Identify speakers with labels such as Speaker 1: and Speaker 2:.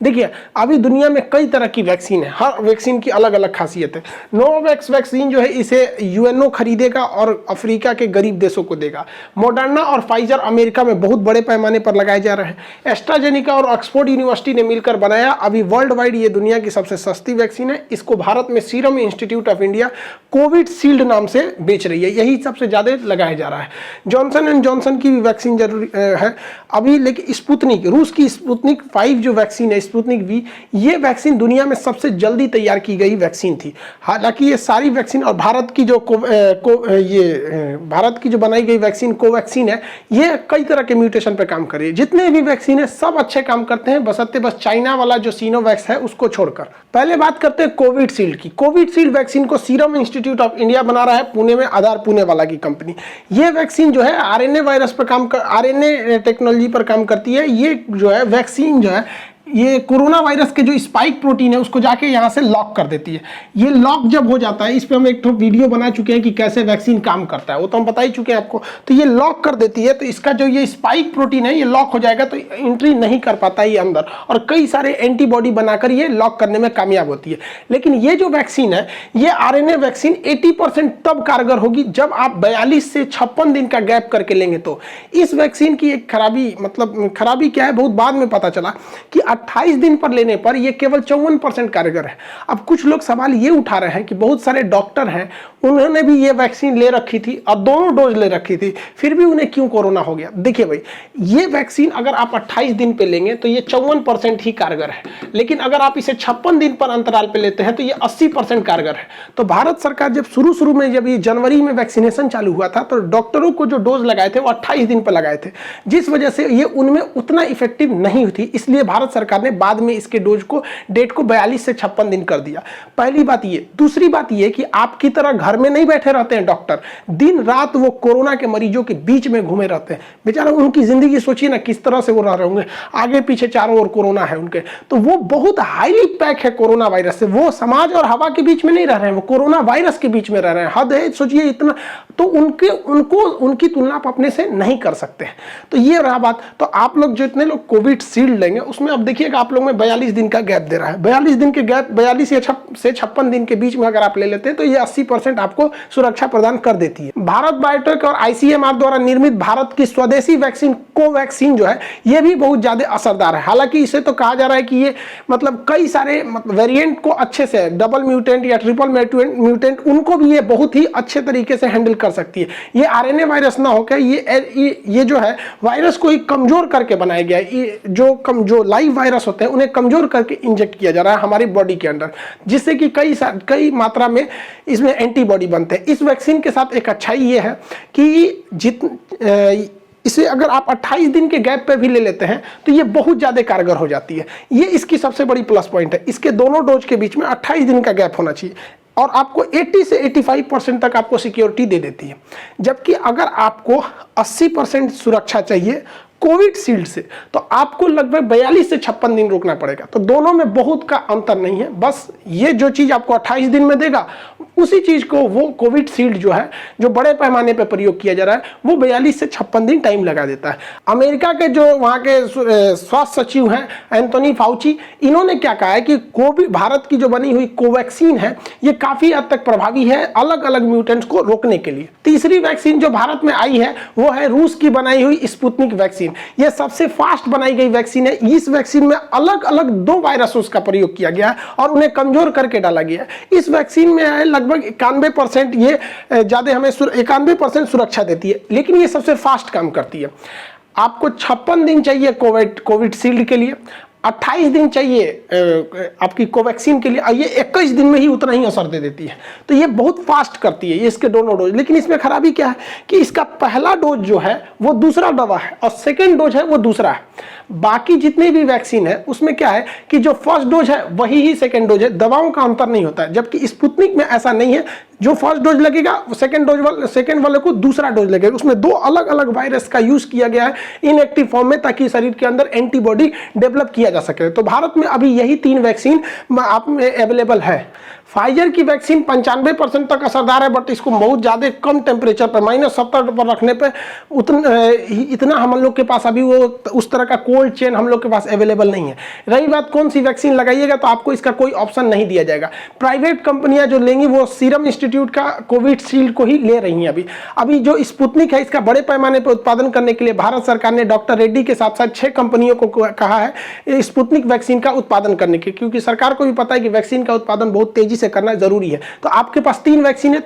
Speaker 1: देखिए, अभी दुनिया में कई तरह की वैक्सीन है, हर वैक्सीन की अलग अलग खासियत है। नोवावैक्स वैक्सीन जो है इसे यूएनओ खरीदेगा और अफ्रीका के गरीब देशों को देगा। मॉडर्ना और फाइजर अमेरिका में बहुत बड़े पैमाने पर लगाए जा रहे हैं। एस्ट्राजेनिका और ऑक्सफोर्ड यूनिवर्सिटी ने मिलकर बनाया। अभी वर्ल्ड वाइड ये दुनिया की सबसे सस्ती वैक्सीन है। इसको भारत में serum institute of India Covishield नाम से बेच रही है, यही सबसे ज़्यादा लगाया जा रहा है। जॉनसन एंड जॉनसन की भी वैक्सीन जरूरी है अभी, लेकिन स्पुतनिक, रूस की स्पुतनिक 5 जो वैक्सीन है, स्पुतनिक वी, ये वैक्सीन दुनिया में सबसे जल्दी तैयार की गई वैक्सीन थी। हालांकि ये सारी वैक्सीन और भारत की जो भारत की जो बनाई गई वैक्सीन कोवैक्सीन है, ये कई तरह के म्यूटेशन पे काम कर रही है। जितने भी वैक्सीन है सब अच्छे काम करते हैं, बस चाइना वाला जो सिनोवैक्स है उसको छोड़कर। पहले बात करते हैं कोविशील्ड की। कोविशील्ड वैक्सीन को सीरम इंस्टीट्यूट ऑफ इंडिया बना रहा है, पुणे में, आधार पुणे वाला की कंपनी। ये वैक्सीन जो है आरएनए वायरस पर आरएनए टेक्नोलॉजी पर काम करती है। ये जो है वैक्सीन जो है ये कोरोना वायरस के जो स्पाइक प्रोटीन है उसको जाके यहाँ से लॉक कर देती है। ये लॉक जब हो जाता है, इस पर हम एक तो वीडियो बना चुके हैं कि कैसे वैक्सीन काम करता है, वो तो हम बता ही चुके हैं आपको। तो ये लॉक कर देती है, तो इसका जो ये स्पाइक प्रोटीन है ये लॉक हो जाएगा, तो एंट्री नहीं कर पाता ये अंदर, और कई सारे एंटीबॉडी बनाकर ये लॉक करने में कामयाब होती है। लेकिन ये जो वैक्सीन है, ये आरएनए वैक्सीन 80% तब कारगर होगी जब आप 42 से 56 दिन का गैप करके लेंगे। तो इस वैक्सीन की एक खराबी, मतलब खराबी क्या है, बहुत बाद में पता चला कि 28 दिन पर लेने पर यह केवल 54% कारगर है। अब कुछ लोग सवाल ये उठा रहे हैं कि बहुत सारे डॉक्टर हैं, उन्होंने भी ये वैक्सीन ले रखी थी और दोनों डोज ले रखी थी, फिर भी उन्हें क्यों कोरोना हो गया। देखिए भाई, ये वैक्सीन अगर आप 28 दिन पे लेंगे तो ये 54% ही कारगर है, लेकिन अगर आप इसे 56 दिन पर अंतराल पे लेते हैं तो ये 80% कारगर है। तो भारत सरकार जब शुरू में, जब ये जनवरी में वैक्सीनेशन चालू हुआ था, तो डॉक्टरों को जो डोज लगाए थे वो 28 दिन पर लगाए थे, जिस वजह से ये उनमें उतना इफेक्टिव नहीं थी। इसलिए भारत सरकार ने बाद में इसके डोज को, डेट को 42 से 56 दिन कर दिया। पहली बात ये। दूसरी बात ये कि आपकी तरह घर में नहीं बैठे रहते हैं डॉक्टर, दिन रात वो कोरोना के मरीजों के बीच में घूमे रहते हैं। बेचारा उनकी जिंदगी सोचिए ना किस तरह से वो रह रहे होंगे, आगे पीछे चारों ओर कोरोना है उनके, तो वो बहुत हाईली पैक है कोरोना वायरस से। वो समाज और हवा के बीच में नहीं रह रहे हैं, वो कोरोना वायरस के बीच में रह रहे हैं। हद है, सोचिए इतना, तो उनकी तुलना आप अपने से नहीं कर सकते। तो ये रहा बात। तो आप लोग जितने लोग कोविशील्ड लेंगे उसमें अब देखिएगा आप लोग में 42 दिन का गैप दे रहा है। 42 दिन के गैप, 42 से 56 दिन के बीच में अगर आप ले लेते हैं तो ये 80% आपको सुरक्षा प्रदान कर देती है। भारत बायोटेक और आईसीएमआर द्वारा निर्मित भारत की स्वदेशी वैक्सीन कोवैक्सीन जो है ये भी बहुत ज्यादा असरदार है। हालांकि इसे तो कहा जा रहा है कि ये मतलब कई सारे वेरिएंट को अच्छे से, डबल म्यूटेंट या ट्रिपल म्यूटेंट, उनको भी ये बहुत ही अच्छे तरीके से हैंडल कर सकती है। ये आरएनए वायरस ना होकर ये जो है वायरस को ही कमजोर करके बनाया गया है। जो लाइव वायरस होते हैं उन्हें कमजोर करके इंजेक्ट किया जा रहा है हमारी बॉडी के अंदर, जिससे कि कई मात्रा में इसमें एंटीबॉडी बनते हैं। इस वैक्सीन के साथ एक अच्छाई ये है कि इसे अगर आप 28 दिन के गैप पे भी ले लेते हैं तो ये बहुत ज़्यादा कारगर हो जाती है। ये इसकी सबसे बड़ी प्लस पॉइंट है। इसके दोनों डोज के बीच में 28 दिन का गैप होना चाहिए और आपको 80 से 85% तक आपको सिक्योरिटी दे देती है। जबकि अगर आपको 80% सुरक्षा चाहिए कोविशील्ड से तो आपको लगभग 42 से 56 दिन रुकना पड़ेगा। तो दोनों में बहुत का अंतर नहीं है, बस ये जो चीज़ आपको 28 दिन में देगा उसी चीज़ को वो कोविशील्ड जो है, जो बड़े पैमाने पर प्रयोग किया जा रहा है, वो 42 से 56 दिन टाइम लगा देता है। अमेरिका के जो वहाँ के स्वास्थ्य सचिव हैं एंथोनी फाउची, इन्होंने क्या कहा है कि भारत की जो बनी हुई कोवैक्सीन है ये काफ़ी हद तक प्रभावी है अलग अलग म्यूटेंट्स को रोकने के लिए। तीसरी वैक्सीन जो भारत में आई है वो है रूस की बनाई हुई स्पुतनिक वैक्सीन। यह सबसे फास्ट बनाई गई वैक्सीन है। इस वैक्सीन में अलग अलग 2 वायरसों का प्रयोग किया गया है और उन्हें कमजोर करके डाला गया है। इस वैक्सीन में लगभग 91% ये ज्यादा हमें 91% सुरक्षा देती है, लेकिन ये सबसे फास्ट काम करती है। आपको 56 दिन चाहिए कोविशील्ड के लिए, 28 दिन चाहिए आपकी कोवैक्सीन के लिए, ये 21 दिन में ही उतना ही असर दे देती है। तो ये बहुत फास्ट करती है ये इसके दोनों डोज। लेकिन इसमें खराबी क्या है कि इसका पहला डोज जो है वो दूसरा दवा है और सेकेंड डोज है वो दूसरा है। बाकी जितने भी वैक्सीन है उसमें क्या है कि जो फर्स्ट डोज है वही ही सेकेंड डोज है, दवाओं का अंतर नहीं होता है। जबकि स्पुतनिक में ऐसा नहीं है, जो फर्स्ट डोज लगेगा सेकेंड वाले को दूसरा डोज लगेगा। उसमें 2 अलग अलग वायरस का यूज किया गया है इनएक्टिव फॉर्म में, ताकि शरीर के अंदर एंटीबॉडी डेवलप किया जा सके। तो भारत में अभी यही 3 वैक्सीन आप में अवेलेबल है। फाइजर की वैक्सीन 95% तक असरदार है, बट इसको बहुत ज़्यादा कम टेम्परेचर पर -70 पर रखने पे इतना हम लोग के पास अभी वो उस तरह का कोल्ड चेन हम लोग के पास अवेलेबल नहीं है। रही बात कौन सी वैक्सीन लगाइएगा, तो आपको इसका कोई ऑप्शन नहीं दिया जाएगा। प्राइवेट कंपनियां जो लेंगी वो सीरम इंस्टीट्यूट का कोविशील्ड को ही ले रही हैं। अभी जो स्पुतनिक है इसका बड़े पैमाने पर उत्पादन करने के लिए भारत सरकार ने डॉक्टर रेड्डी के साथ साथ 6 कंपनियों को कहा है स्पुतनिक वैक्सीन का उत्पादन करने के, क्योंकि सरकार को भी पता है कि वैक्सीन का उत्पादन बहुत तेजी से करना जरूरी है। तो आपके पास 3 वैक्सीन है।